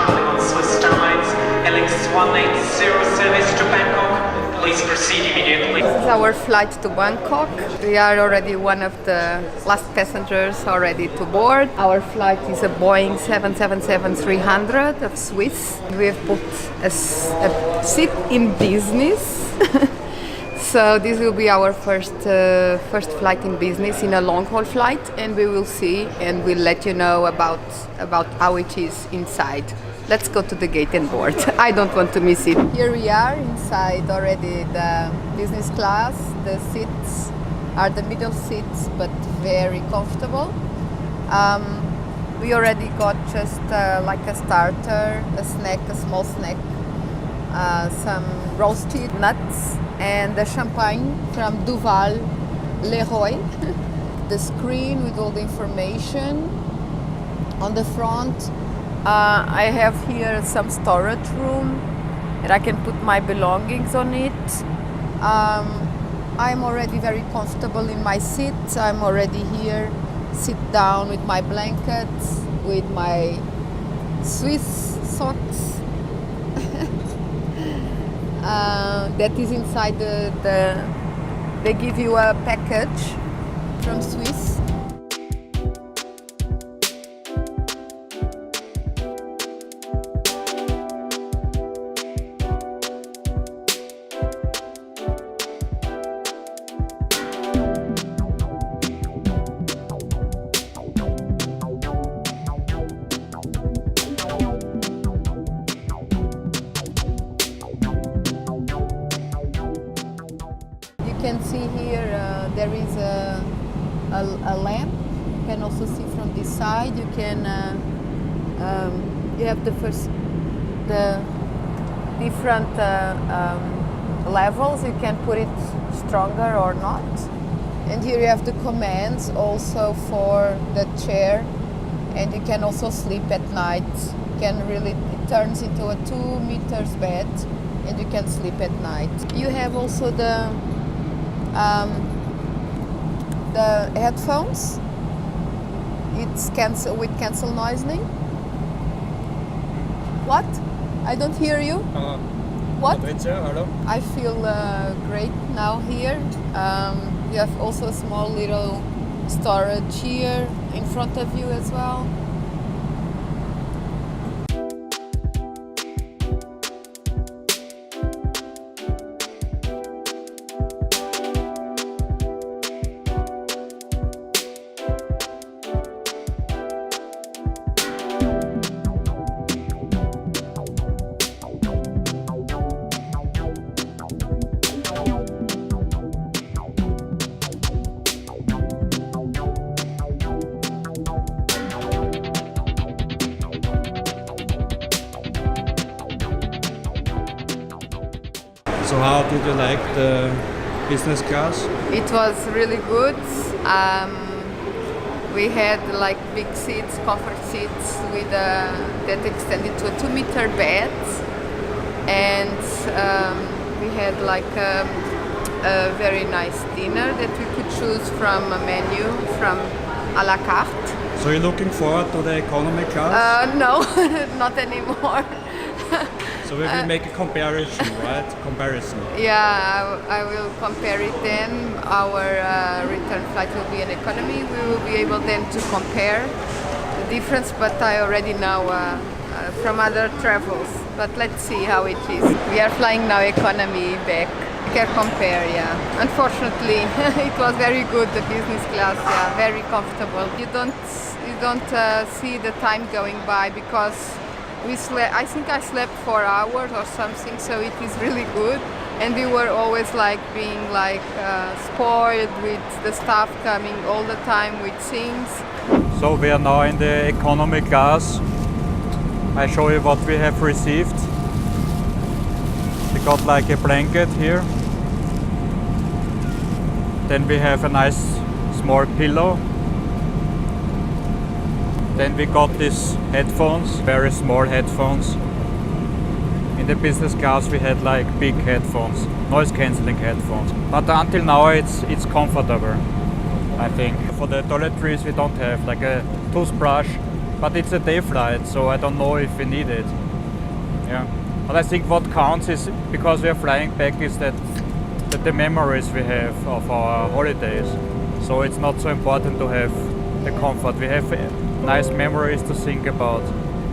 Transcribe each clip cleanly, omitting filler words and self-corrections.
travelling on Swiss Airlines LX180 service to Bangkok, please proceed immediately. This is our flight to Bangkok. We are already one of the last passengers already to board. Our flight is a Boeing 777-300 of Swiss. We have booked a seat in business. So this will be our first flight in business, in a long-haul flight, and we will see and we'll let you know about how it is inside. Let's go to the gate and board. I don't want to miss it. Here we are inside already the business class. The seats are the middle seats, but very comfortable. We already got just like a starter, a snack, a small snack, some roasted nuts, and the champagne from Duval Leroy. The screen with all the information on the front. I have here some storage room and I can put my belongings on it. I'm already very comfortable in my seat. I'm already here, sit down with my blankets, with my Swiss socks. That is inside they give you a package from Swiss. You can see here there is a lamp. You can also see from this side. You can you have the different levels. You can put it stronger or not. And here you have the commands also for the chair, and you can also sleep at night. You can really, it turns into a 2 meters bed, and you can sleep at night. You have also the headphones. It's with cancel noising. What? I don't hear you. What? Hello. I feel great now here. You have also a small little storage here in front of you as well. So how did you like the business class? It was really good. We had like big seats, comfort seats with that extended to a 2 meter bed, and we had like a very nice dinner that we could choose from a menu from a la carte. So you're looking forward to the economy class? No, not anymore. So we will make a comparison, right? Comparison. Yeah, I will compare it then. Our return flight will be an economy. We will be able then to compare the difference, but I already know from other travels. But let's see how it is. We are flying now economy back. We can compare, yeah. Unfortunately, it was very good, the business class, yeah, very comfortable. You don't see the time going by because I think I slept 4 hours or something, so it is really good. And we were always like being like spoiled with the staff coming all the time with things. So we are now in the economy class. I show you what we have received. We got like a blanket here. Then we have a nice small pillow. Then we got these headphones, very small headphones. In the business class we had like big headphones, noise cancelling headphones. But until now it's comfortable, I think. For the toiletries we don't have like a toothbrush but it's a day flight, so I don't know if we need it. Yeah. But I think what counts is, because we are flying back, is that the memories we have of our holidays. So it's not so important to have the comfort. We have nice memories to think about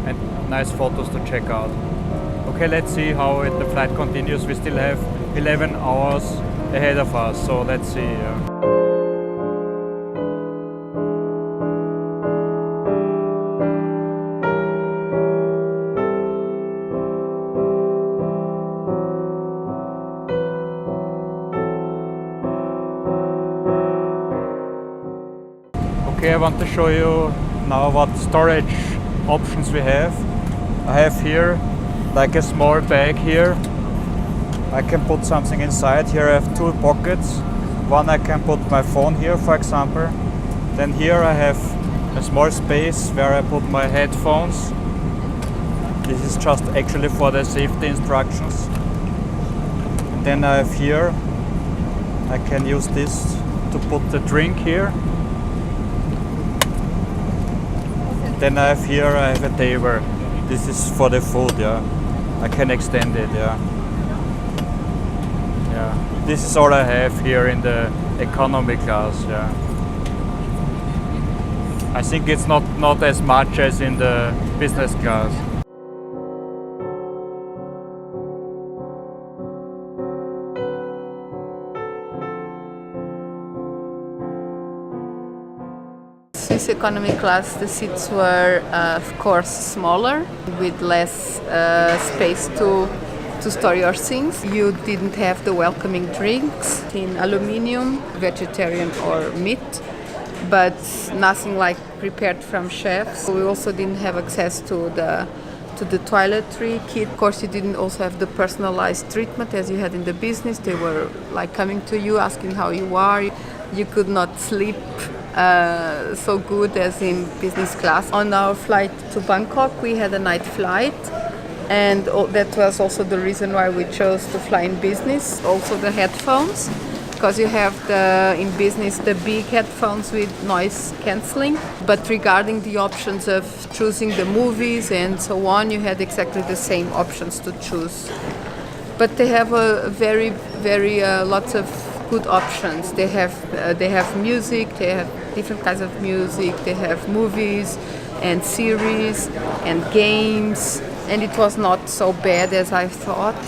and nice photos to check out. Okay, let's see how the flight continues. We still have 11 hours ahead of us, so let's see. Okay, I want to show you now what storage options we have. I have here like a small bag here. I can put something inside. Here I have two pockets. One I can put my phone here, for example. Then here I have a small space where I put my headphones. This is just actually for the safety instructions. And then I have here, I can use this to put the drink here. Then I have here, I have a table. This is for the food, yeah. I can extend it, yeah. Yeah. This is all I have here in the economy class, yeah. I think it's not as much as in the business class. Swiss economy class, the seats were of course smaller, with less space to store your things. You didn't have the welcoming drinks in aluminium, vegetarian or meat, but nothing like prepared from chefs. We also didn't have access to the toiletry kit. Of course, you didn't also have the personalized treatment as you had in the business. They were like coming to you, asking how you are. You could not sleep so good as in business class. On our flight to Bangkok, we had a night flight, and that was also the reason why we chose to fly in business. Also the headphones, because you have in business the big headphones with noise cancelling, but regarding the options of choosing the movies and so on, you had exactly the same options to choose. But they have a very lots of good options. They have music, they have different kinds of music, they have movies and series and games, and it was not so bad as I thought.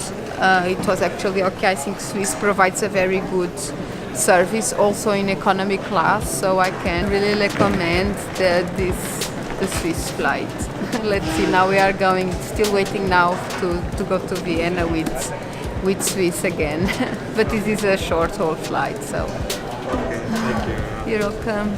It was actually okay. I think Swiss provides a very good service also in economy class, so I can really recommend the Swiss flight. Let's see, now we are still waiting now to go to Vienna with Swiss again. But this is a short haul flight, so. Okay, thank you. You're welcome.